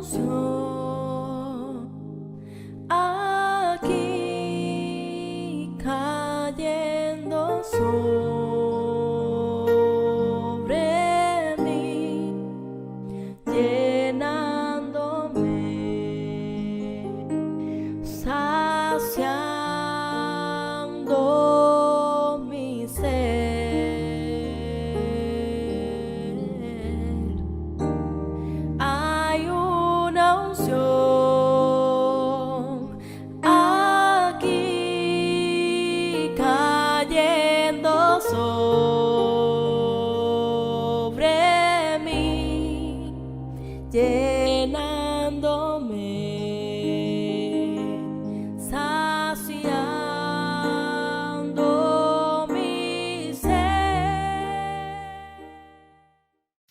unción aquí cayendo sobre mí, llenándome, saciando mi ser. Hay una unción aquí cayendo sobre mí, llenándome, saciando mi ser.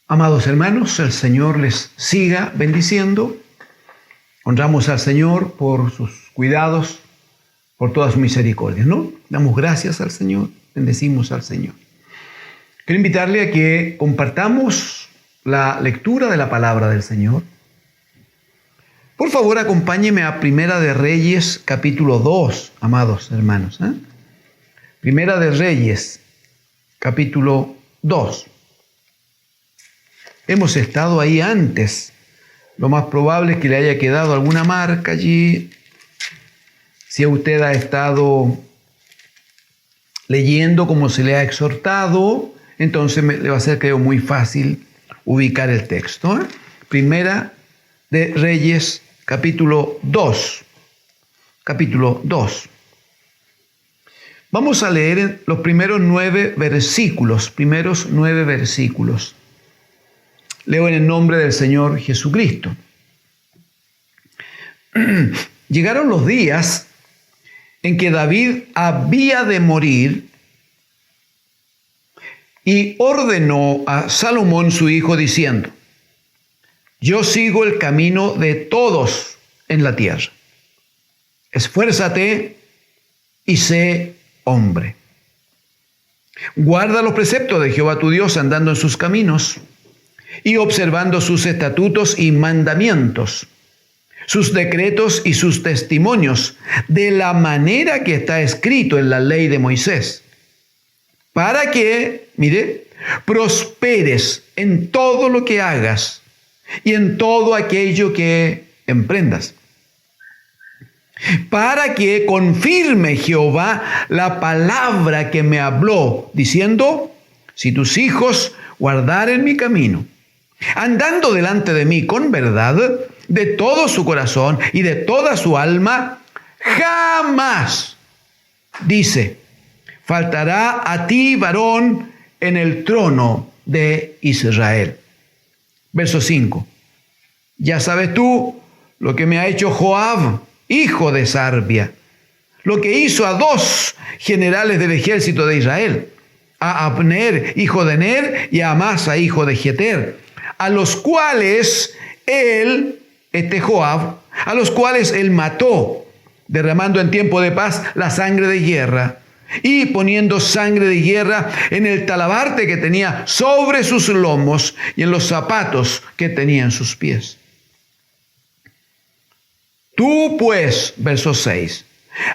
Amados hermanos, el Señor les siga bendiciendo. Honramos al Señor por sus cuidados, por todas sus misericordias, ¿no? Damos gracias al Señor, bendecimos al Señor. Quiero invitarle a que compartamos la lectura de la palabra del Señor. Por favor, acompáñeme a Primera de Reyes, capítulo 2, amados hermanos. Primera de Reyes, capítulo 2. Hemos estado ahí antes. Lo más probable es que le haya quedado alguna marca allí. Si usted ha estado leyendo como se le ha exhortado, entonces le va a ser, creo, muy fácil ubicar el texto. Primera de Reyes, capítulo 2. Capítulo 2. Vamos a leer los primeros 9 versículos. Leo en el nombre del Señor Jesucristo. Llegaron los días en que David había de morir y ordenó a Salomón su hijo diciendo: yo sigo el camino de todos en la tierra. Esfuérzate y sé hombre. Guarda los preceptos de Jehová tu Dios andando en sus caminos y observando sus estatutos y mandamientos, sus decretos y sus testimonios, de la manera que está escrito en la ley de Moisés, para que, prosperes en todo lo que hagas y en todo aquello que emprendas, para que confirme Jehová la palabra que me habló, diciendo: si tus hijos guardaren mi camino, andando delante de mí con verdad, de todo su corazón y de toda su alma, jamás, dice, faltará a ti varón en el trono de Israel. Verso 5. Ya sabes tú lo que me ha hecho Joab, hijo de Sarbia, lo que hizo a 2 generales del ejército de Israel, a Abner, hijo de Ner, y a Amasa, hijo de Jeter, a los cuales él, Joab, a los cuales él mató, derramando en tiempo de paz la sangre de guerra, y poniendo sangre de guerra en el talabarte que tenía sobre sus lomos y en los zapatos que tenía en sus pies. Tú pues, verso 6,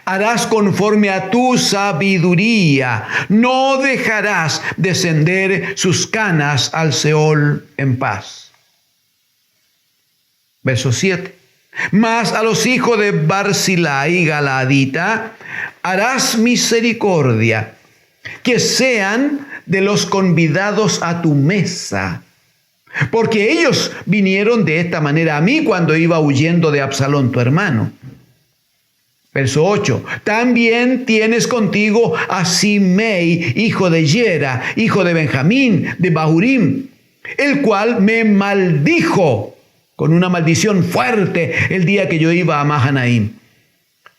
harás conforme a tu sabiduría, no dejarás descender sus canas al Seol en paz. Verso 7. Mas a los hijos de Barzilai Galadita harás misericordia, que sean de los convidados a tu mesa, porque ellos vinieron de esta manera a mí cuando iba huyendo de Absalón tu hermano. Verso 8. También tienes contigo a Simei, hijo de Gera, hijo de Benjamín, de Bahurim, el cual me maldijo con una maldición fuerte el día que yo iba a Mahanaim.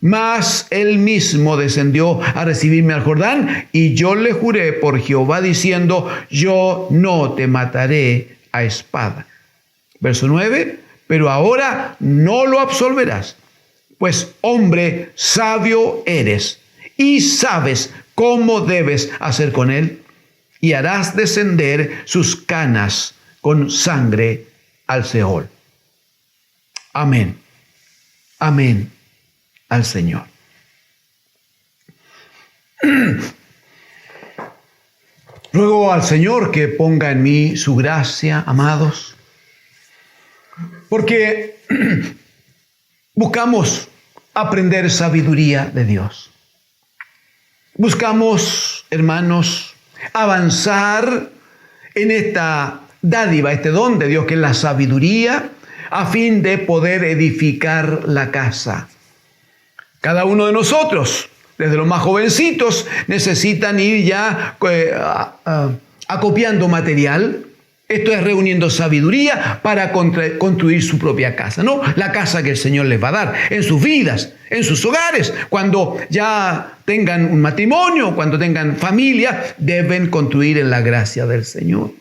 Mas él mismo descendió a recibirme al Jordán, y yo le juré por Jehová diciendo: yo no te mataré a espada. Verso 9. Pero ahora no lo absolverás, pues hombre sabio eres, y sabes cómo debes hacer con él, y harás descender sus canas con sangre al Seol. Amén. Amén al Señor. Ruego al Señor que ponga en mí su gracia, amados, porque buscamos aprender sabiduría de Dios. Buscamos, hermanos, avanzar en esta dádiva, este don de Dios que es la sabiduría, a fin de poder edificar la casa. Cada uno de nosotros, desde los más jovencitos, necesitan ir ya acopiando material. Esto es reuniendo sabiduría para construir su propia casa, ¿no? La casa que el Señor les va a dar en sus vidas, en sus hogares. Cuando ya tengan un matrimonio, cuando tengan familia, deben construir en la gracia del Señor.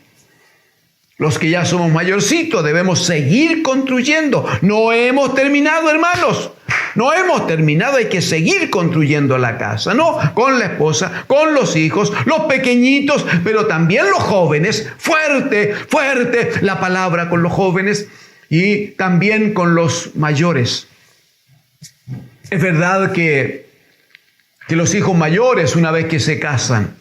Los que ya somos mayorcitos debemos seguir construyendo. No hemos terminado, hermanos. No hemos terminado, hay que seguir construyendo la casa, ¿no? Con la esposa, con los hijos, los pequeñitos, pero también los jóvenes. Fuerte, fuerte la palabra con los jóvenes y también con los mayores. Es verdad que los hijos mayores, una vez que se casan,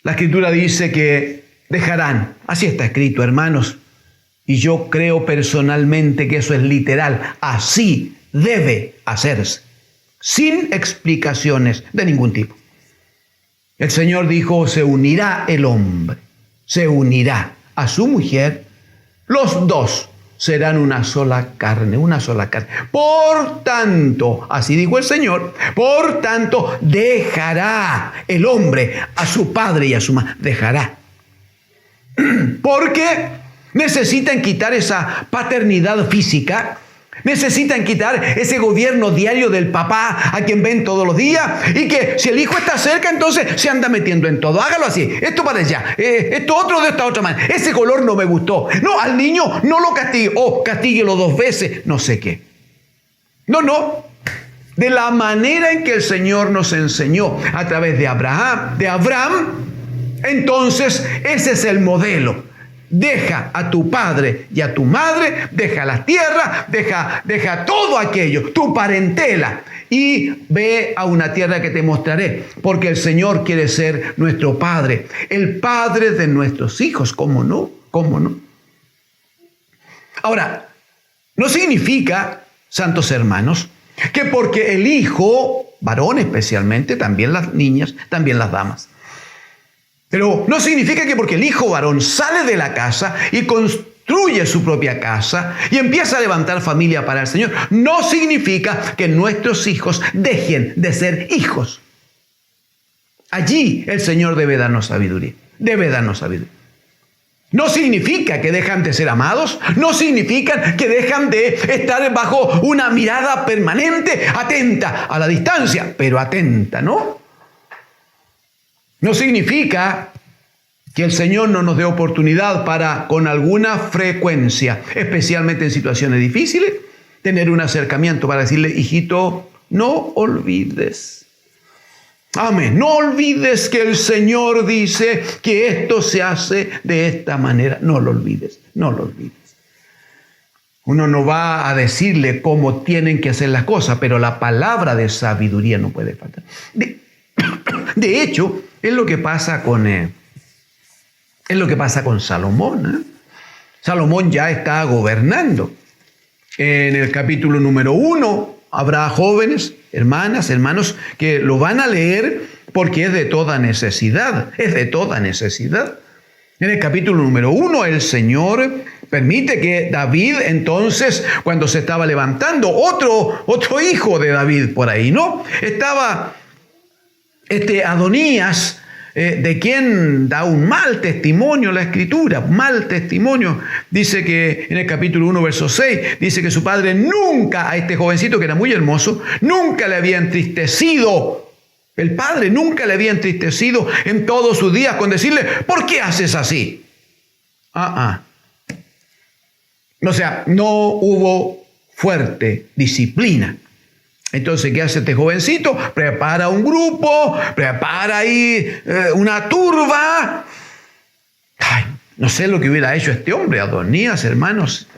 la Escritura dice que dejarán. Así está escrito, hermanos. Y yo creo personalmente que eso es literal. Así debe hacerse, sin explicaciones de ningún tipo. El Señor dijo, se unirá el hombre, se unirá a su mujer, los dos serán una sola carne, una sola carne. Por tanto, así dijo el Señor, por tanto dejará el hombre a su padre y a su madre, dejará. Porque necesitan quitar esa paternidad física, necesitan quitar ese gobierno diario del papá a quien ven todos los días y que si el hijo está cerca entonces se anda metiendo en todo. Hágalo así, esto para allá, esto otro de esta otra manera, ese color no me gustó. No, al niño no lo castigue, castíguelo 2 veces, no sé qué. No. De la manera en que el Señor nos enseñó a través de Abraham, entonces ese es el modelo. Deja a tu padre y a tu madre, deja las tierras, deja todo aquello, tu parentela, y ve a una tierra que te mostraré, porque el Señor quiere ser nuestro Padre, el Padre de nuestros hijos. ¿Cómo no? ¿Cómo no? Ahora, no significa, santos hermanos, que porque el hijo, varón especialmente, también las niñas, también las damas, pero no significa que porque el hijo varón sale de la casa y construye su propia casa y empieza a levantar familia para el Señor, no significa que nuestros hijos dejen de ser hijos. Allí el Señor debe darnos sabiduría. Debe darnos sabiduría. No significa que dejan de ser amados, no significa que dejan de estar bajo una mirada permanente, atenta a la distancia, pero atenta, ¿no? No significa que el Señor no nos dé oportunidad para, con alguna frecuencia, especialmente en situaciones difíciles, tener un acercamiento para decirle, hijito, no olvides. Amén. No olvides que el Señor dice que esto se hace de esta manera. No lo olvides, no lo olvides. Uno no va a decirle cómo tienen que hacer las cosas, pero la palabra de sabiduría no puede faltar. De hecho, es lo que pasa con Salomón. Salomón ya está gobernando. En el capítulo número 1 habrá jóvenes, hermanas, hermanos, que lo van a leer porque es de toda necesidad. Es de toda necesidad. En el capítulo número 1, el Señor permite que David, entonces, cuando se estaba levantando, otro hijo de David por ahí, ¿no? Estaba Adonías, de quien da un mal testimonio la Escritura, mal testimonio. Dice que en el capítulo 1, verso 6, dice que su padre nunca, a este jovencito que era muy hermoso, nunca le había entristecido. El padre nunca le había entristecido en todos sus días con decirle, ¿por qué haces así? O sea, no hubo fuerte disciplina. Entonces, ¿qué hace este jovencito? Prepara un grupo, prepara ahí una turba. Ay, no sé lo que hubiera hecho este hombre, Adonías, hermanos.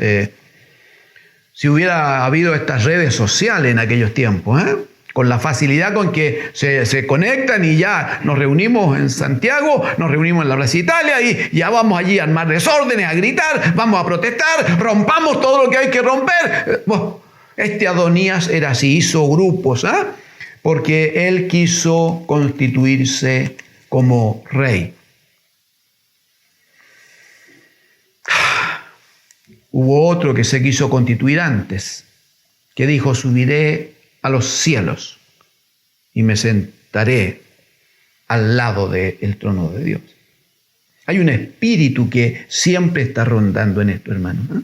si hubiera habido estas redes sociales en aquellos tiempos, con la facilidad con que se conectan y ya nos reunimos en Santiago, nos reunimos en la Plaza Italia y ya vamos allí a armar desórdenes, a gritar, vamos a protestar, rompamos todo lo que hay que romper. Bueno, este Adonías era así, hizo grupos, porque él quiso constituirse como rey. Hubo otro que se quiso constituir antes, que dijo: subiré a los cielos y me sentaré al lado del trono de Dios. Hay un espíritu que siempre está rondando en esto, hermano.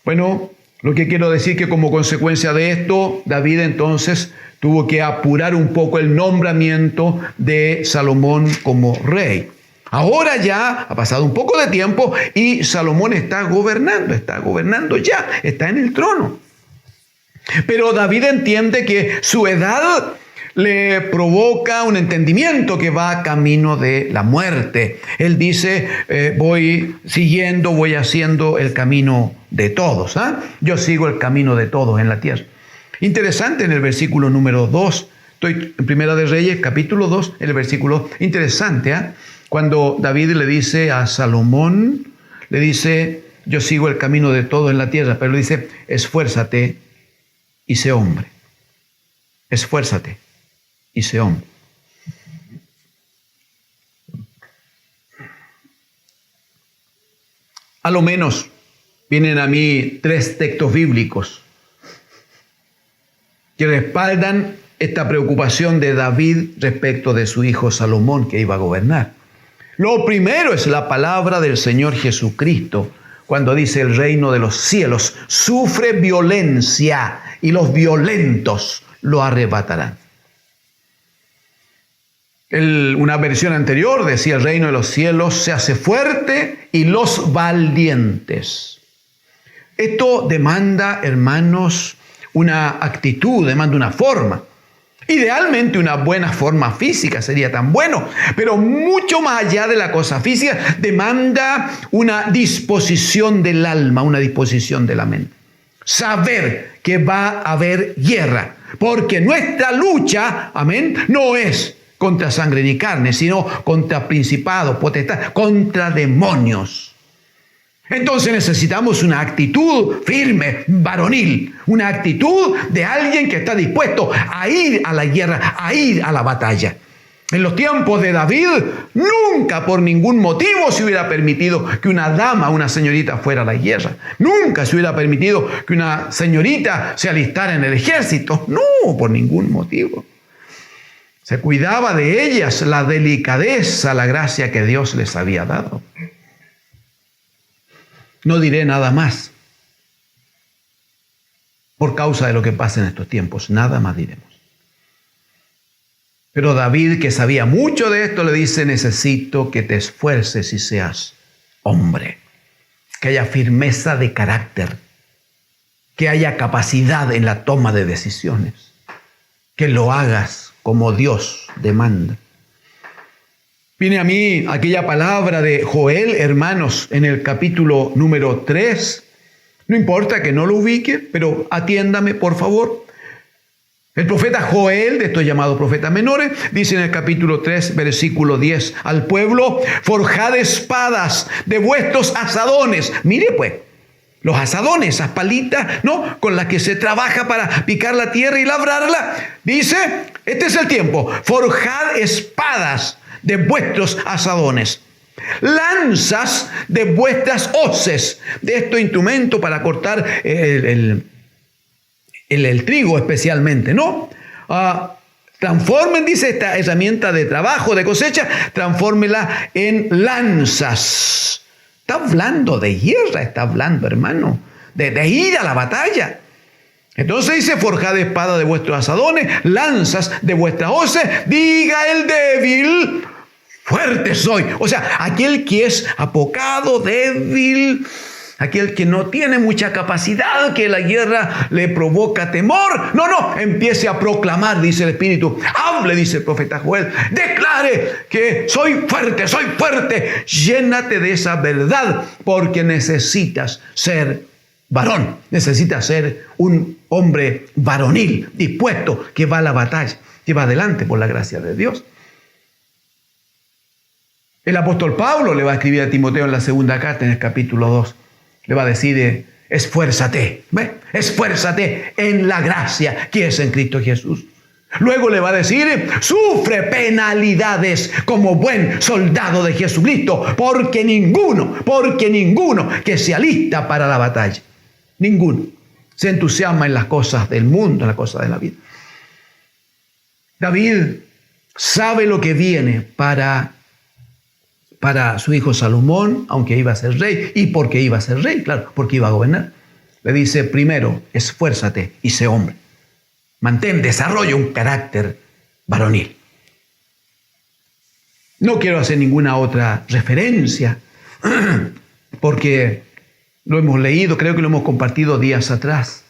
Bueno, lo que quiero decir que como consecuencia de esto, David entonces tuvo que apurar un poco el nombramiento de Salomón como rey. Ahora ya ha pasado un poco de tiempo y Salomón está gobernando ya, está en el trono. Pero David entiende que su edad le provoca un entendimiento que va camino de la muerte. Él dice: voy haciendo el camino de todos. Yo sigo el camino de todos en la tierra. Interesante en el versículo número 2. Estoy en Primera de Reyes, capítulo 2, en el versículo interesante. Cuando David le dice a Salomón, le dice: yo sigo el camino de todos en la tierra. Pero le dice: esfuérzate y sé hombre. Esfuérzate y sé hombre. A lo menos vienen a mí 3 textos bíblicos que respaldan esta preocupación de David respecto de su hijo Salomón, que iba a gobernar. Lo primero es la palabra del Señor Jesucristo, cuando dice: el reino de los cielos sufre violencia y los violentos lo arrebatarán. Una versión anterior decía: el reino de los cielos se hace fuerte y los valientes. Esto demanda, hermanos, una actitud, demanda una forma. Idealmente una buena forma física sería tan bueno, pero mucho más allá de la cosa física, demanda una disposición del alma, una disposición de la mente. Saber que va a haber guerra, porque nuestra lucha, amén, no es contra sangre ni carne, sino contra principados, potestades, contra demonios. Entonces necesitamos una actitud firme, varonil, una actitud de alguien que está dispuesto a ir a la guerra, a ir a la batalla. En los tiempos de David, nunca por ningún motivo se hubiera permitido que una dama, una señorita, fuera a la guerra. Nunca se hubiera permitido que una señorita se alistara en el ejército. No, por ningún motivo. Se cuidaba de ellas, la delicadeza, la gracia que Dios les había dado. No diré nada más por causa de lo que pasa en estos tiempos. Nada más diremos. Pero David, que sabía mucho de esto, le dice: necesito que te esfuerces y seas hombre. Que haya firmeza de carácter. Que haya capacidad en la toma de decisiones. Que lo hagas como Dios demanda. Viene a mí aquella palabra de Joel, hermanos, en el capítulo número 3. No importa que no lo ubique, pero atiéndame, por favor. El profeta Joel, de estos llamados profetas menores, dice en el capítulo 3, versículo 10, al pueblo: forjad espadas de vuestros asadones. Mire pues, los asadones, esas palitas, ¿no?, con las que se trabaja para picar la tierra y labrarla. Dice: este es el tiempo. Forjad espadas de vuestros asadones, lanzas de vuestras hoces, de estos instrumentos para cortar el trigo especialmente, ¿no? Transformen, dice, esta herramienta de trabajo, de cosecha, transfórmela en lanzas. Está hablando de guerra, está hablando, hermano, de ir a la batalla. Entonces dice: forjad espada de vuestros asadones, lanzas de vuestras hoces, diga el débil: fuerte soy. O sea, aquel que es apocado, débil, aquel que no tiene mucha capacidad, que la guerra le provoca temor. No, empiece a proclamar, dice el Espíritu. Hable, dice el profeta Joel. Declare que soy fuerte. Llénate de esa verdad, porque necesitas ser varón, necesita ser un hombre varonil, dispuesto, que va a la batalla, que va adelante por la gracia de Dios. El apóstol Pablo le va a escribir a Timoteo en la segunda carta, en el capítulo 2. Le va a decir, esfuérzate, ¿ve? Esfuérzate en la gracia que es en Cristo Jesús. Luego le va a decir, sufre penalidades como buen soldado de Jesucristo, porque ninguno que se alista para la batalla, ninguno se entusiasma en las cosas del mundo, en las cosas de la vida. David sabe lo que viene para su hijo Salomón, aunque iba a ser rey. ¿Y por qué iba a ser rey? Claro, porque iba a gobernar. Le dice, primero, esfuérzate y sé hombre. Desarrolla un carácter varonil. No quiero hacer ninguna otra referencia, porque lo hemos leído, creo que lo hemos compartido días atrás,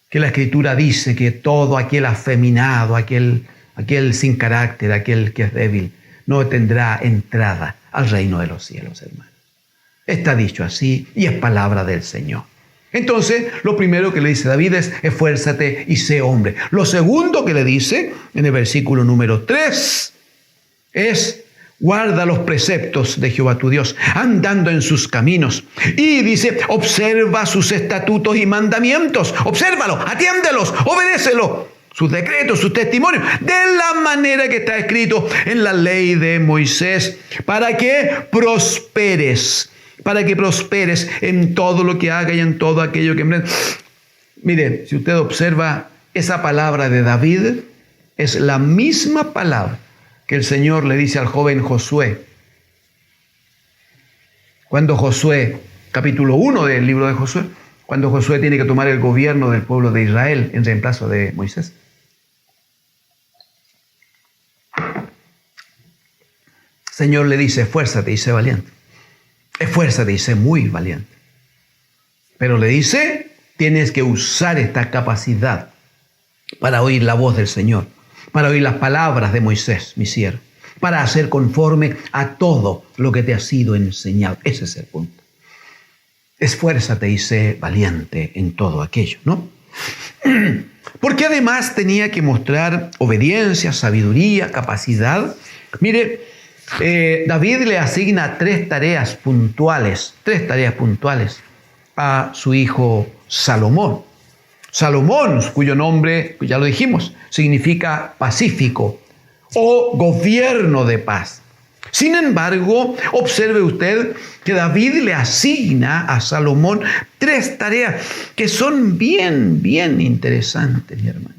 que la Escritura dice que todo aquel afeminado, aquel sin carácter, aquel que es débil, no tendrá entrada al reino de los cielos, hermano. Está dicho así y es palabra del Señor. Entonces, lo primero que le dice David es, esfuérzate y sé hombre. Lo segundo que le dice, en el versículo número 3, es, guarda los preceptos de Jehová tu Dios, andando en sus caminos. Y dice, observa sus estatutos y mandamientos. Obsérvalos, atiéndelos, obedécelos. Sus decretos, sus testimonios, de la manera que está escrito en la ley de Moisés, para que prosperes en todo lo que haga y en todo aquello que emprenda. Mire, si usted observa esa palabra de David, es la misma palabra que el Señor le dice al joven Josué. Cuando Josué, capítulo 1 del libro de Josué, cuando Josué tiene que tomar el gobierno del pueblo de Israel en reemplazo de Moisés. El Señor le dice, esfuérzate y sé valiente. Esfuérzate y sé muy valiente. Pero le dice, tienes que usar esta capacidad para oír la voz del Señor, para oír las palabras de Moisés, mi siervo, para hacer conforme a todo lo que te ha sido enseñado. Ese es el punto. Esfuérzate y sé valiente en todo aquello, ¿no? Porque además tenía que mostrar obediencia, sabiduría, capacidad. Mire, David le asigna tres tareas puntuales a su hijo Salomón. Salomón, cuyo nombre, ya lo dijimos, significa pacífico o gobierno de paz. Sin embargo, observe usted que David le asigna a Salomón tres tareas que son bien interesantes, mi hermano.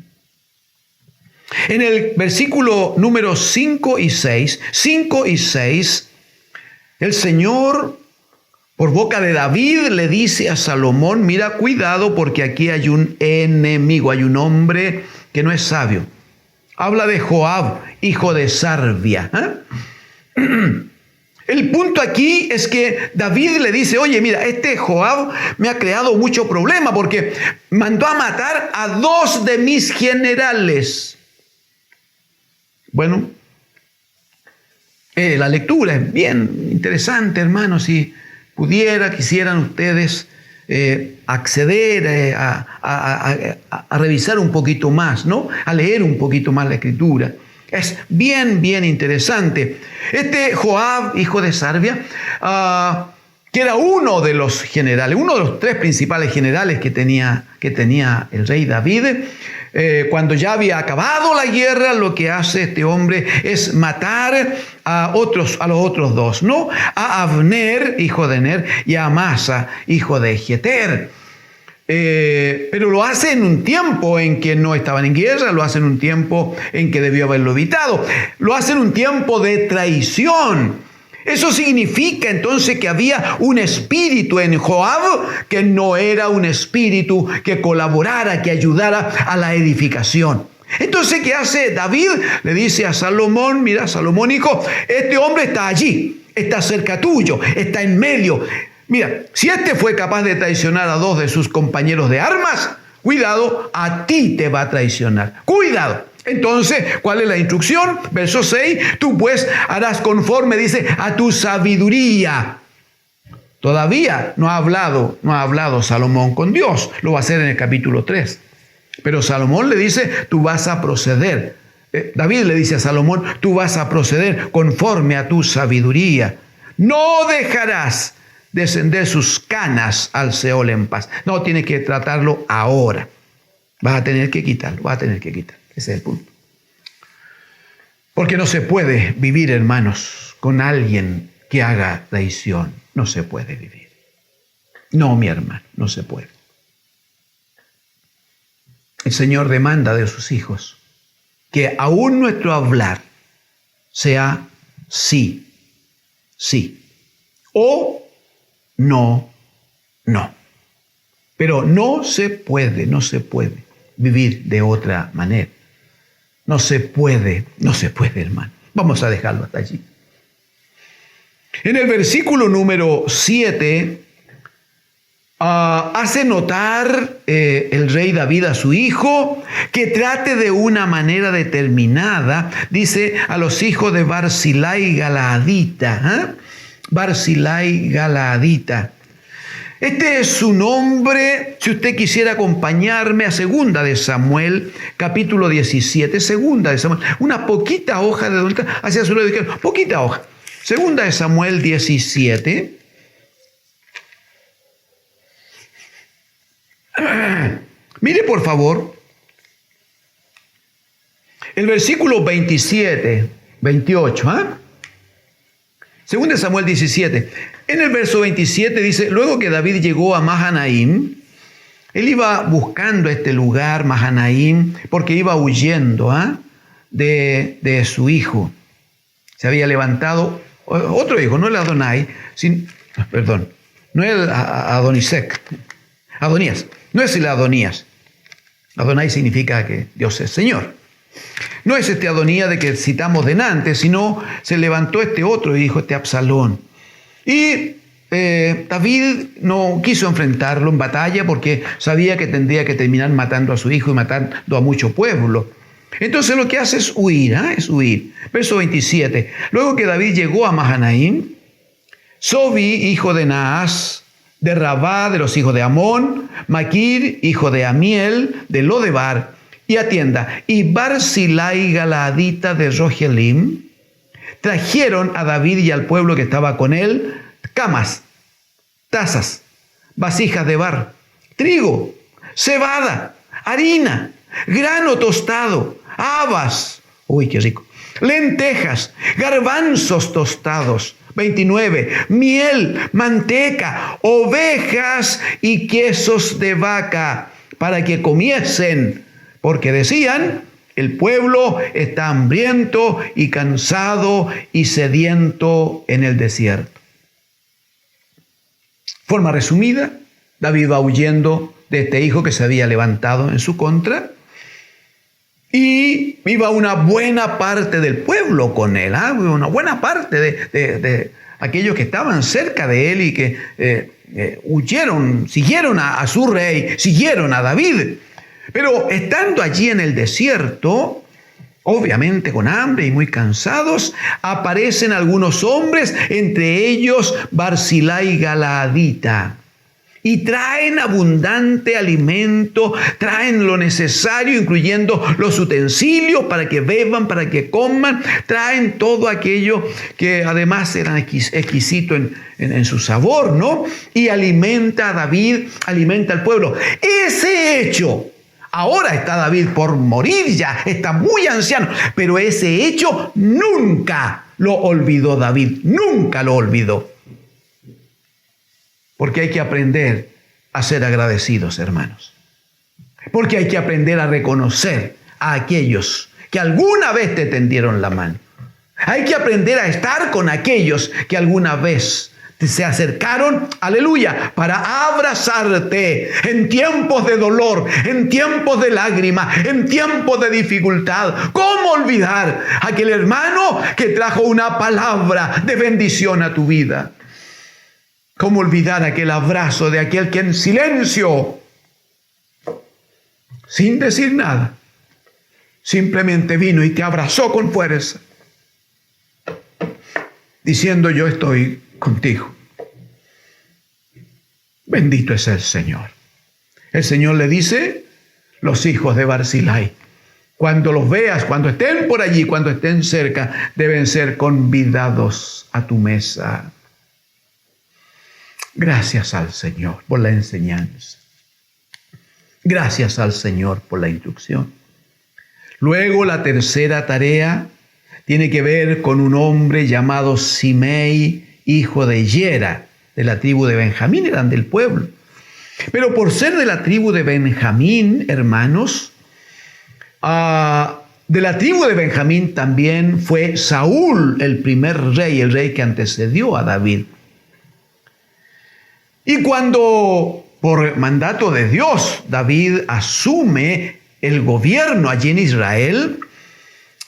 En el versículo número 5 y 6, el Señor, por boca de David, le dice a Salomón, mira, cuidado porque aquí hay un enemigo, hay un hombre que no es sabio. Habla de Joab, hijo de Sarvia. El punto aquí es que David le dice, oye, mira, este Joab me ha creado mucho problema porque mandó a matar a 2 de mis generales. Bueno, la lectura es bien interesante, hermanos. Si quisieran ustedes acceder a revisar un poquito más, ¿no? A leer un poquito más la Escritura. Es bien interesante. Este Joab, hijo de Sarvia, que era uno de los generales, uno de los 3 principales generales que tenía el rey David, cuando ya había acabado la guerra, lo que hace este hombre es matar a los otros 2, ¿no? A Abner, hijo de Ner, y a Amasa, hijo de Jeter. Pero lo hace en un tiempo en que no estaban en guerra, lo hace en un tiempo en que debió haberlo evitado, lo hace en un tiempo de traición. Eso significa entonces que había un espíritu en Joab que no era un espíritu que colaborara, que ayudara a la edificación. Entonces, ¿qué hace David? Le dice a Salomón, mira, Salomón, hijo, este hombre está allí, está cerca tuyo, está en medio. Mira, si este fue capaz de traicionar a 2 de sus compañeros de armas, cuidado, a ti te va a traicionar. Cuidado. Entonces, ¿cuál es la instrucción? Verso 6, tú pues harás conforme, dice, a tu sabiduría. Todavía no ha hablado Salomón con Dios. Lo va a hacer en el capítulo 3. Pero Salomón le dice, tú vas a proceder. David le dice a Salomón, tú vas a proceder conforme a tu sabiduría. No dejarás descender sus canas al Seol en paz. No, tienes que tratarlo ahora. Vas a tener que quitarlo, Ese es el punto. Porque no se puede vivir, hermanos, con alguien que haga traición. No se puede vivir. No, mi hermano, no se puede. El Señor demanda de sus hijos que aún nuestro hablar sea sí, sí, o no, no. Pero no se puede vivir de otra manera. No se puede, hermano. Vamos a dejarlo hasta allí. En el versículo número 7, hace notar el rey David a su hijo que trate de una manera determinada, dice, a los hijos de Barzilai Galaadita. Barzilai Galaadita. Este es su nombre, si usted quisiera acompañarme a 2 de Samuel, capítulo 17, 2 de Samuel, una poquita hoja de donde está, hacia su lado izquierdo, poquita hoja. 2 de Samuel 17. Mire por favor, el versículo 27, 28, 2 de Samuel 17. En el verso 27 dice, luego que David llegó a Mahanaim, él iba buscando este lugar, Mahanaim, porque iba huyendo de su hijo. Se había levantado otro hijo, no el Adonai, no el Adonías, no es el Adonías. Adonai significa que Dios es Señor. No es este Adonías de que citamos delante, sino se levantó este otro hijo, este Absalón. Y David no quiso enfrentarlo en batalla porque sabía que tendría que terminar matando a su hijo y matando a mucho pueblo. Entonces lo que hace es huir, Verso 27. Luego que David llegó a Mahanaim, Sobi, hijo de Naas, de Rabá, de los hijos de Amón, Maquir, hijo de Amiel, de Lodebar, y atienda, y Barzilai Galaadita de Rogelim, trajeron a David y al pueblo que estaba con él camas, tazas, vasijas de barro, trigo, cebada, harina, grano tostado, habas, uy, qué rico, lentejas, garbanzos tostados. 29, miel, manteca, ovejas y quesos de vaca para que comiesen, porque decían, el pueblo está hambriento y cansado y sediento en el desierto. Forma resumida, David va huyendo de este hijo que se había levantado en su contra y iba una buena parte del pueblo con él, una buena parte de aquellos que estaban cerca de él y que huyeron, siguieron a su rey, siguieron a David. Pero estando allí en el desierto, obviamente con hambre y muy cansados, aparecen algunos hombres, entre ellos Barzilai Galaadita, y traen abundante alimento, traen lo necesario, incluyendo los utensilios para que beban, para que coman, traen todo aquello que además era exquisito en su sabor, ¿no? Y alimenta a David, alimenta al pueblo. Ese hecho, ahora está David por morir ya, está muy anciano, pero ese hecho nunca lo olvidó David, nunca lo olvidó. Porque hay que aprender a ser agradecidos, hermanos. Porque hay que aprender a reconocer a aquellos que alguna vez te tendieron la mano. Hay que aprender a estar con aquellos que alguna vez se acercaron, aleluya, para abrazarte en tiempos de dolor, en tiempos de lágrimas, en tiempos de dificultad. ¿Cómo olvidar a aquel hermano que trajo una palabra de bendición a tu vida? ¿Cómo olvidar aquel abrazo de aquel que en silencio, sin decir nada, simplemente vino y te abrazó con fuerza, diciendo: yo estoy contigo, Bendito es el Señor. El Señor le dice, los hijos de Barzilai, cuando los veas, cuando estén por allí, cuando estén cerca, deben ser convidados a tu mesa. Gracias al Señor por la enseñanza. Gracias al Señor por la instrucción. Luego la tercera tarea tiene que ver con un hombre llamado Simei, hijo de Gera, de la tribu de Benjamín, eran del pueblo. Pero por ser de la tribu de Benjamín, hermanos, de la tribu de Benjamín también fue Saúl el primer rey, el rey que antecedió a David. Y cuando, por mandato de Dios, David asume el gobierno allí en Israel,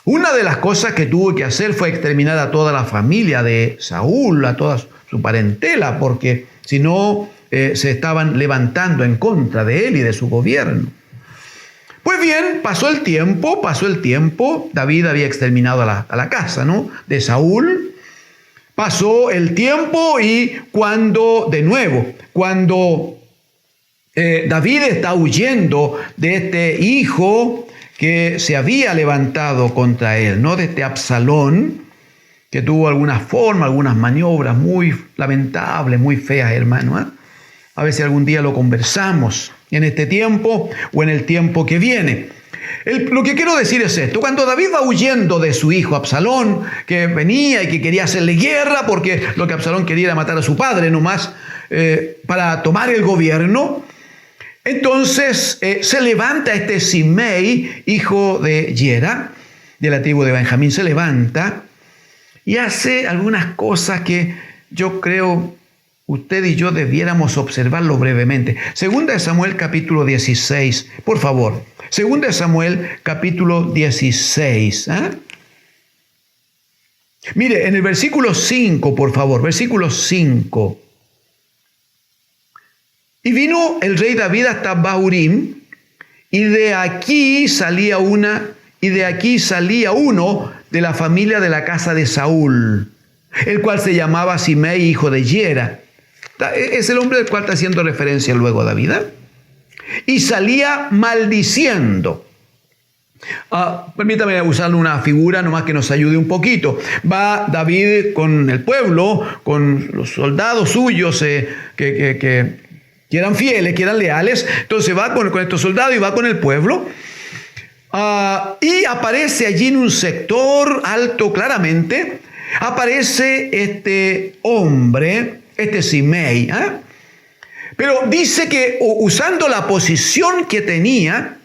una de las cosas que tuvo que hacer fue exterminar a toda la familia de Saúl, a toda su parentela, porque si no se estaban levantando en contra de él y de su gobierno. Pues bien, pasó el tiempo, David había exterminado a la casa, ¿no?, de Saúl. Pasó el tiempo y cuando David está huyendo de este hijo que se había levantado contra él, ¿no?, de este Absalón, que tuvo algunas maniobras muy lamentables, muy feas, hermano, ¿eh? A ver si algún día lo conversamos en este tiempo o en el tiempo que viene. Lo que quiero decir es esto: cuando David va huyendo de su hijo Absalón, que venía y que quería hacerle guerra, porque lo que Absalón quería era matar a su padre nomás, para tomar el gobierno, entonces se levanta este Simei, hijo de Gera, de la tribu de Benjamín, se levanta y hace algunas cosas que yo creo usted y yo debiéramos observarlo brevemente. Segunda de Samuel capítulo 16, por favor. Segunda de Samuel capítulo 16. Mire, en el versículo 5, por favor, versículo 5. Y vino el rey David hasta Bahurim, y de aquí salía uno de la familia de la casa de Saúl, el cual se llamaba Simei, hijo de Gera. Es el hombre del cual está haciendo referencia luego David. Y salía maldiciendo. Permítame usar una figura nomás que nos ayude un poquito. Va David con el pueblo, con los soldados suyos que eran fieles, que eran leales. Entonces va con estos soldados y va con el pueblo. Y aparece allí en un sector alto claramente, aparece este hombre, este Simei, pero dice que usando la posición que tenía,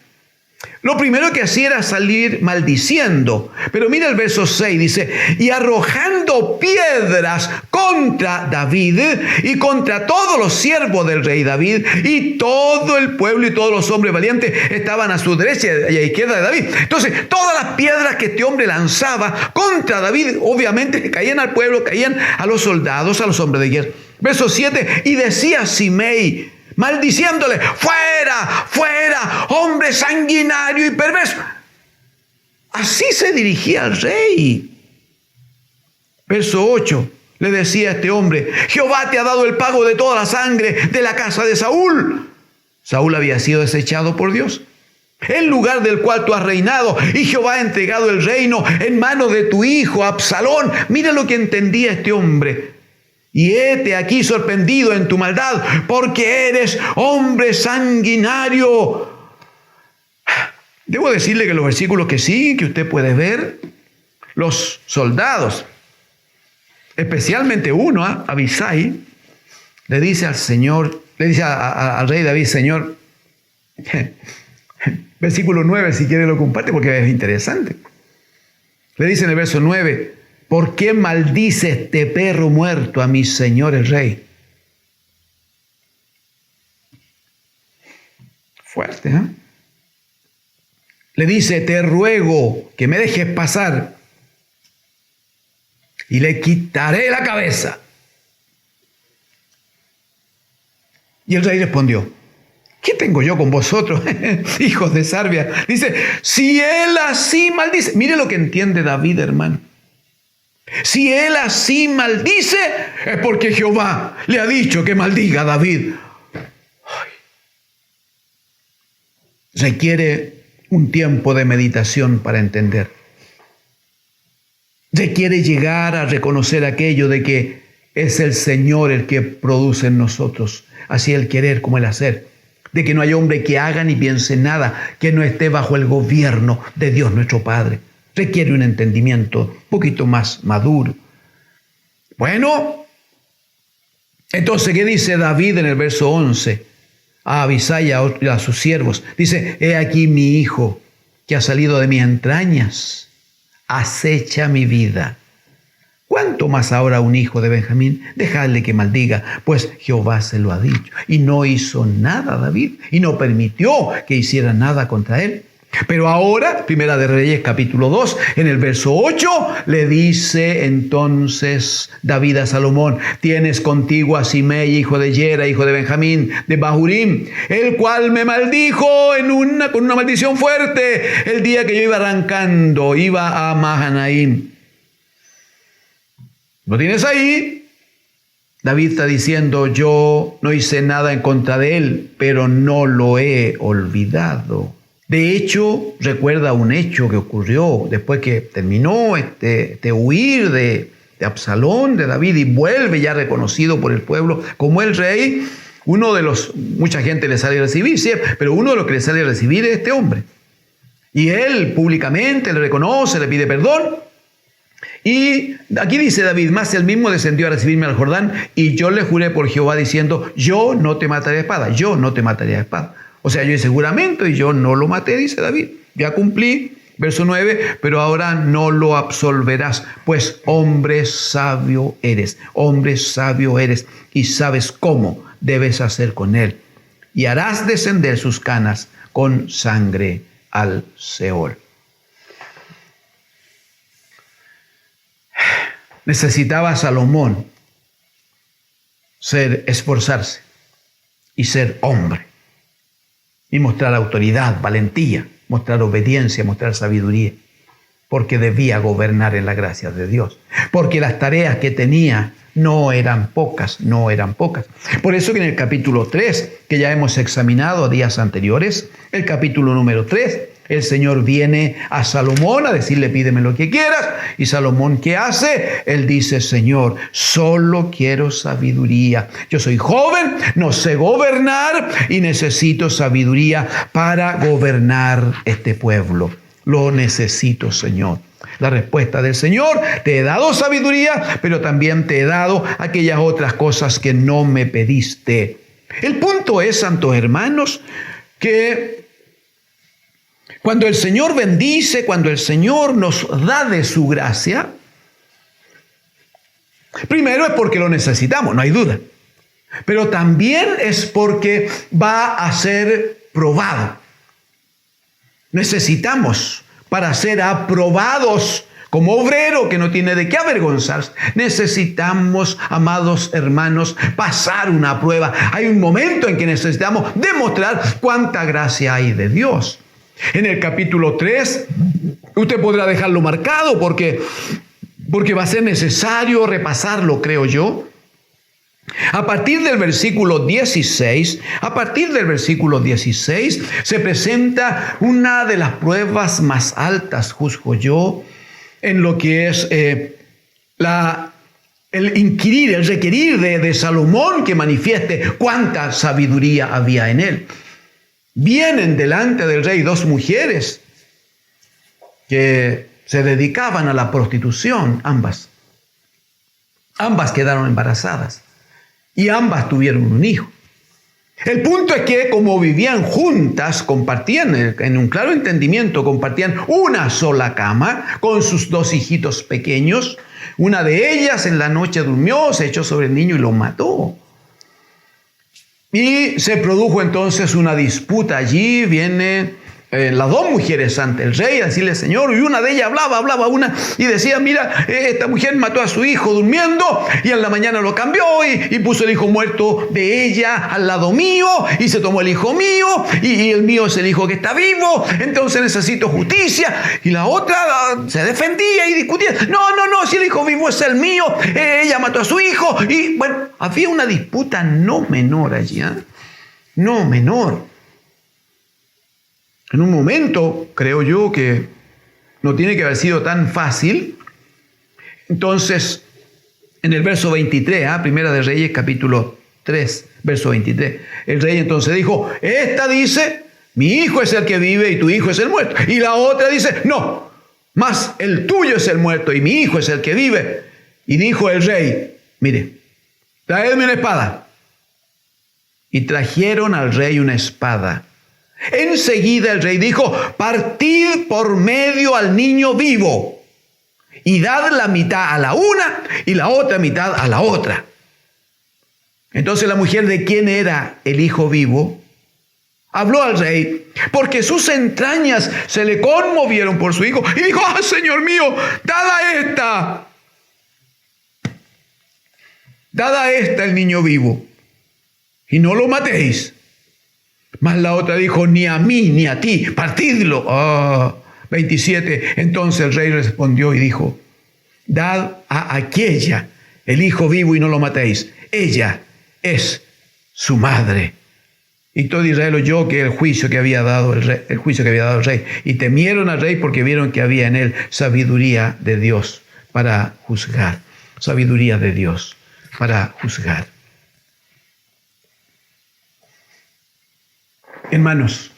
lo primero que hacía era salir maldiciendo. Pero mira el verso 6, dice, y arrojando piedras contra David y contra todos los siervos del rey David, y todo el pueblo y todos los hombres valientes estaban a su derecha y a izquierda de David. Entonces, todas las piedras que este hombre lanzaba contra David, obviamente caían al pueblo, caían a los soldados, a los hombres de guerra. Verso 7, y decía Simei, maldiciéndole, fuera, fuera, hombre sanguinario y perverso. Así se dirigía al rey. Verso 8, le decía a este hombre, Jehová te ha dado el pago de toda la sangre de la casa de Saúl. Saúl había sido desechado por Dios, en lugar del cual tú has reinado, y Jehová ha entregado el reino en manos de tu hijo Absalón. Mira lo que entendía este hombre. Y hete aquí sorprendido en tu maldad, porque eres hombre sanguinario. Debo decirle que los versículos que siguen, que usted puede ver, los soldados, especialmente uno, Abisai, le dice al Señor, le dice al rey David, Señor, versículo 9, si quiere lo comparte porque es interesante. Le dice en el verso 9, ¿por qué maldice este perro muerto a mi señor el rey? Fuerte, ¿eh? Le dice, te ruego que me dejes pasar y le quitaré la cabeza. Y el rey respondió, ¿qué tengo yo con vosotros, hijos de Sarbia? Dice, si él así maldice. Mire lo que entiende David, hermano. Si él así maldice, es porque Jehová le ha dicho que maldiga a David. requiere un tiempo de meditación para entender. Requiere llegar a reconocer aquello de que es el Señor el que produce en nosotros, así el querer como el hacer, de que no hay hombre que haga ni piense nada que no esté bajo el gobierno de Dios nuestro Padre. Requiere un entendimiento un poquito más maduro. Bueno, entonces, ¿qué dice David en el verso 11? A Abisai y a sus siervos. Dice, he aquí mi hijo que ha salido de mis entrañas, acecha mi vida. ¿Cuánto más ahora un hijo de Benjamín? Dejadle que maldiga, pues Jehová se lo ha dicho. Y no hizo nada David, y no permitió que hiciera nada contra él. Pero ahora, Primera de Reyes capítulo 2, en el verso 8, le dice entonces David a Salomón, tienes contigo a Simei, hijo de Gera, hijo de Benjamín, de Bahurim, el cual me maldijo con una maldición fuerte el día que yo iba arrancando, iba a Mahanaim. ¿Lo tienes ahí? David está diciendo, yo no hice nada en contra de él, pero no lo he olvidado. De hecho, recuerda un hecho que ocurrió después que terminó este huir de Absalón, de David, y vuelve ya reconocido por el pueblo como el rey. Mucha gente le sale a recibir, ¿sí? Pero uno de los que le sale a recibir es este hombre. Y él públicamente le reconoce, le pide perdón. Y aquí dice David, más él mismo descendió a recibirme al Jordán, y yo le juré por Jehová diciendo, yo no te mataré a espada, yo no te mataré a espada. O sea, yo hice juramento y yo no lo maté, dice David. Ya cumplí, verso 9, pero ahora no lo absolverás, pues hombre sabio eres, y sabes cómo debes hacer con él. Y harás descender sus canas con sangre al Seol. Necesitaba Salomón esforzarse y ser hombre. Y mostrar autoridad, valentía, mostrar obediencia, mostrar sabiduría. Porque debía gobernar en la gracia de Dios. Porque las tareas que tenía no eran pocas. Por eso que en el capítulo 3, que ya hemos examinado días anteriores, el capítulo número 3, el Señor viene a Salomón a decirle, pídeme lo que quieras. Y Salomón, ¿qué hace? Él dice, Señor, solo quiero sabiduría. Yo soy joven, no sé gobernar y necesito sabiduría para gobernar este pueblo. Lo necesito, Señor. La respuesta del Señor, te he dado sabiduría, pero también te he dado aquellas otras cosas que no me pediste. El punto es, santos hermanos, que cuando el Señor bendice, cuando el Señor nos da de su gracia, primero es porque lo necesitamos, no hay duda. Pero también es porque va a ser probado. Necesitamos, para ser aprobados como obrero que no tiene de qué avergonzarse, necesitamos, amados hermanos, pasar una prueba. Hay un momento en que necesitamos demostrar cuánta gracia hay de Dios. En el capítulo 3, usted podrá dejarlo marcado porque va a ser necesario repasarlo, creo yo. A partir del versículo 16, se presenta una de las pruebas más altas, juzgo yo, en lo que es el requerir de Salomón que manifieste cuánta sabiduría había en él. Vienen delante del rey dos mujeres que se dedicaban a la prostitución, ambas. Ambas quedaron embarazadas y ambas tuvieron un hijo. El punto es que como vivían juntas, compartían en un claro entendimiento, compartían una sola cama con sus dos hijitos pequeños. Una de ellas en la noche durmió, se echó sobre el niño y lo mató. Y se produjo entonces una disputa allí, viene las dos mujeres ante el rey a decirle, Señor, y una de ellas hablaba una y decía, mira, esta mujer mató a su hijo durmiendo y en la mañana lo cambió y puso el hijo muerto de ella al lado mío y se tomó el hijo mío y el mío es el hijo que está vivo, entonces necesito justicia. Y la otra se defendía y discutía, no, si el hijo vivo es el mío, ella mató a su hijo. Y bueno, había una disputa no menor allí, no menor. En un momento, creo yo, que no tiene que haber sido tan fácil. Entonces, en el verso 23, Primera de Reyes, capítulo 3, verso 23, el rey entonces dijo, esta dice, mi hijo es el que vive y tu hijo es el muerto. Y la otra dice, no, más el tuyo es el muerto y mi hijo es el que vive. Y dijo el rey, mire, traedme una espada. Y trajeron al rey una espada. Enseguida el rey dijo, partid por medio al niño vivo y dad la mitad a la una y la otra mitad a la otra. Entonces la mujer de quien era el hijo vivo habló al rey, porque sus entrañas se le conmovieron por su hijo, y dijo, Señor mío, dad a esta el niño vivo, y no lo matéis. Mas la otra dijo, ni a mí ni a ti, partidlo. 27. Entonces el rey respondió y dijo, dad a aquella el hijo vivo y no lo matéis. Ella es su madre. Y todo Israel oyó que el juicio que había dado el rey, y temieron al rey porque vieron que había en él sabiduría de Dios para juzgar. Sabiduría de Dios para juzgar. Hermanos,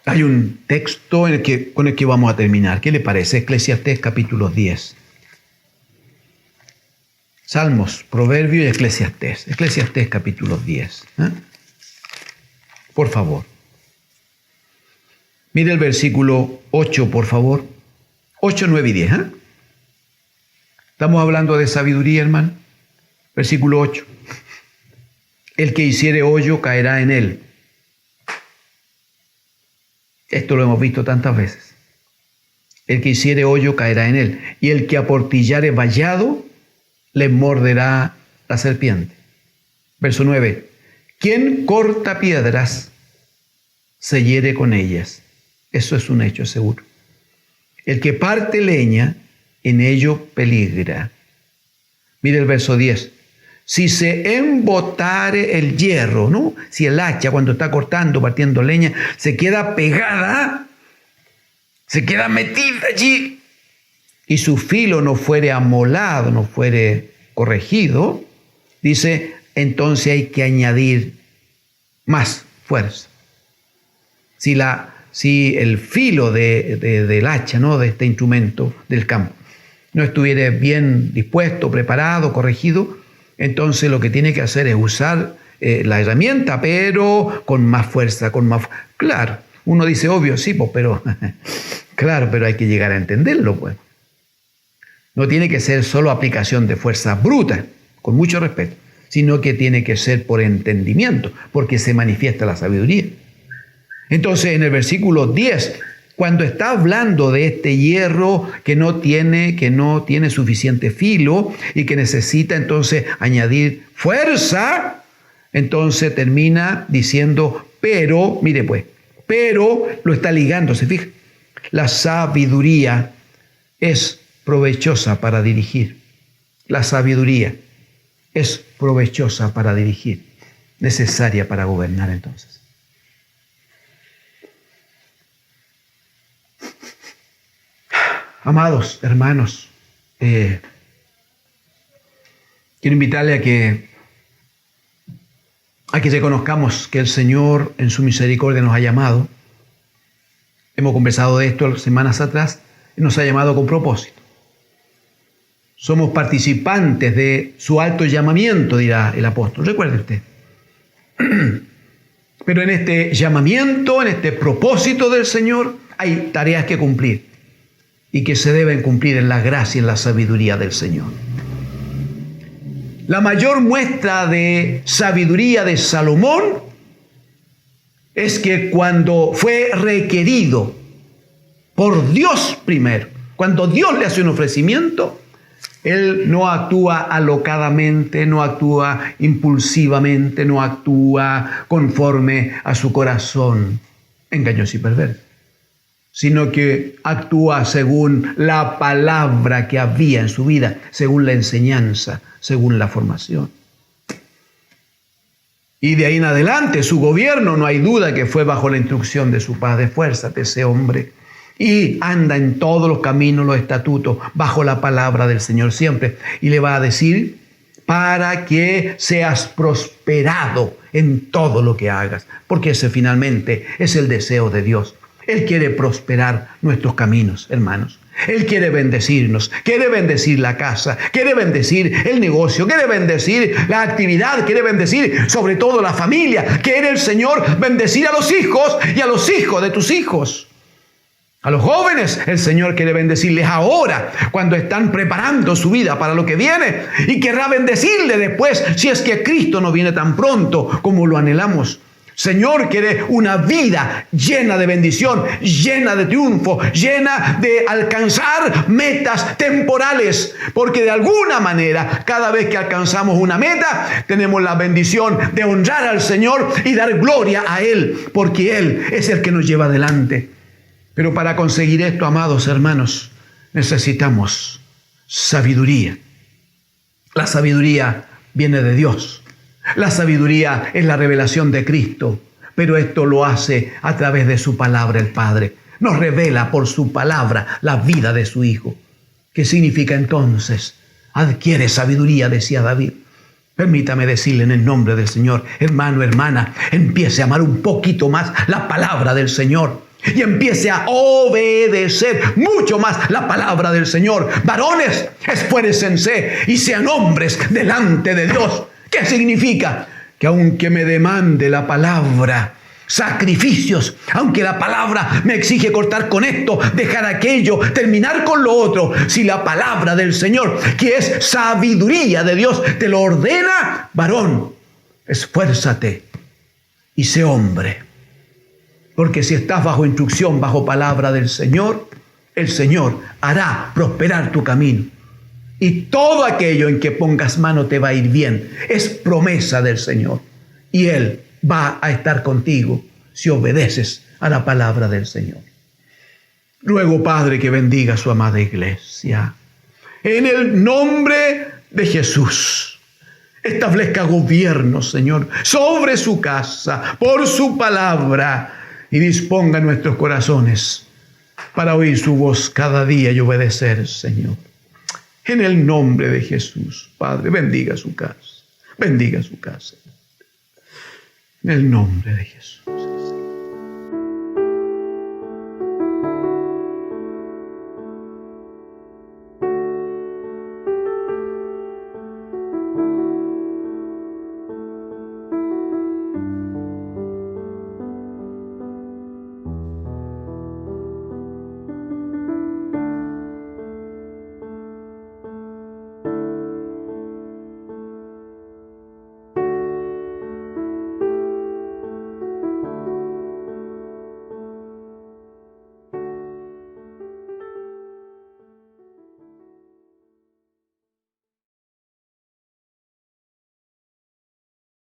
hay un texto con el que vamos a terminar. ¿Qué le parece? Eclesiastés capítulo 10. Salmos, Proverbios y Eclesiastés. Eclesiastés capítulo 10. Por favor. Mire el versículo 8, por favor. 8, 9 y 10. Estamos hablando de sabiduría, hermano. Versículo 8. El que hiciere hoyo caerá en él. Esto lo hemos visto tantas veces. El que hiciere hoyo caerá en él. Y el que aportillare vallado, le morderá la serpiente. Verso 9. Quien corta piedras, se hiere con ellas. Eso es un hecho seguro. El que parte leña, en ello peligra. Mire el verso 10. Si se embotare el hierro, ¿no? Si el hacha cuando está cortando, partiendo leña, se queda pegada, se queda metida allí, y su filo no fuere amolado, no fuere corregido, dice, entonces hay que añadir más fuerza. Si el filo del hacha, ¿no? De este instrumento del campo, no estuviera bien dispuesto, preparado, corregido, entonces lo que tiene que hacer es usar la herramienta, pero con más fuerza, Claro, uno dice, obvio, sí, pues, pero claro, pero hay que llegar a entenderlo, pues. No tiene que ser solo aplicación de fuerza bruta, con mucho respeto, sino que tiene que ser por entendimiento, porque se manifiesta la sabiduría. Entonces, en el versículo 10, cuando está hablando de este hierro que no tiene suficiente filo y que necesita entonces añadir fuerza, entonces termina diciendo, pero, mire pues, pero lo está ligando, ¿se fija? La sabiduría es provechosa para dirigir. La sabiduría es provechosa para dirigir, necesaria para gobernar entonces. Amados hermanos, quiero invitarle a que reconozcamos que el Señor en su misericordia nos ha llamado. Hemos conversado de esto semanas atrás, y nos ha llamado con propósito. Somos participantes de su alto llamamiento, dirá el apóstol. Recuerde usted. Pero en este llamamiento, en este propósito del Señor, hay tareas que cumplir y que se deben cumplir en la gracia y en la sabiduría del Señor. La mayor muestra de sabiduría de Salomón es que cuando fue requerido por Dios primero, cuando Dios le hace un ofrecimiento, él no actúa alocadamente, no actúa impulsivamente, no actúa conforme a su corazón engañoso y perverso, sino que actúa según la palabra que había en su vida, según la enseñanza, según la formación. Y de ahí en adelante, su gobierno, no hay duda que fue bajo la instrucción de su padre. Esfuérzate, ese hombre, y anda en todos los caminos, los estatutos, bajo la palabra del Señor siempre. Y le va a decir, para que seas prosperado en todo lo que hagas. Porque ese finalmente es el deseo de Dios. Él quiere prosperar nuestros caminos, hermanos. Él quiere bendecirnos, quiere bendecir la casa, quiere bendecir el negocio, quiere bendecir la actividad, quiere bendecir sobre todo la familia. Quiere el Señor bendecir a los hijos y a los hijos de tus hijos. A los jóvenes el Señor quiere bendecirles ahora, cuando están preparando su vida para lo que viene, y querrá bendecirles después, si es que Cristo no viene tan pronto como lo anhelamos. Señor quiere una vida llena de bendición, llena de triunfo, llena de alcanzar metas temporales. Porque de alguna manera, cada vez que alcanzamos una meta, tenemos la bendición de honrar al Señor y dar gloria a Él, porque Él es el que nos lleva adelante. Pero para conseguir esto, amados hermanos, necesitamos sabiduría. La sabiduría viene de Dios. La sabiduría es la revelación de Cristo, pero esto lo hace a través de su palabra el Padre. Nos revela por su palabra la vida de su Hijo. ¿Qué significa entonces? Adquiere sabiduría, decía David. Permítame decirle en el nombre del Señor, hermano, hermana, empiece a amar un poquito más la palabra del Señor. Y empiece a obedecer mucho más la palabra del Señor. Varones, esfuércense y sean hombres delante de Dios. ¿Qué significa? Que aunque me demande la palabra sacrificios, aunque la palabra me exige cortar con esto, dejar aquello, terminar con lo otro, si la palabra del Señor, que es sabiduría de Dios, te lo ordena, varón, esfuérzate y sé hombre. Porque si estás bajo instrucción, bajo palabra del Señor, el Señor hará prosperar tu camino. Y todo aquello en que pongas mano te va a ir bien. Es promesa del Señor. Y Él va a estar contigo si obedeces a la palabra del Señor. Ruego, Padre, que bendiga a su amada iglesia. En el nombre de Jesús, establezca gobierno, Señor, sobre su casa, por su palabra, y disponga nuestros corazones para oír su voz cada día y obedecer, Señor. En el nombre de Jesús, Padre, bendiga su casa. Bendiga su casa. En el nombre de Jesús.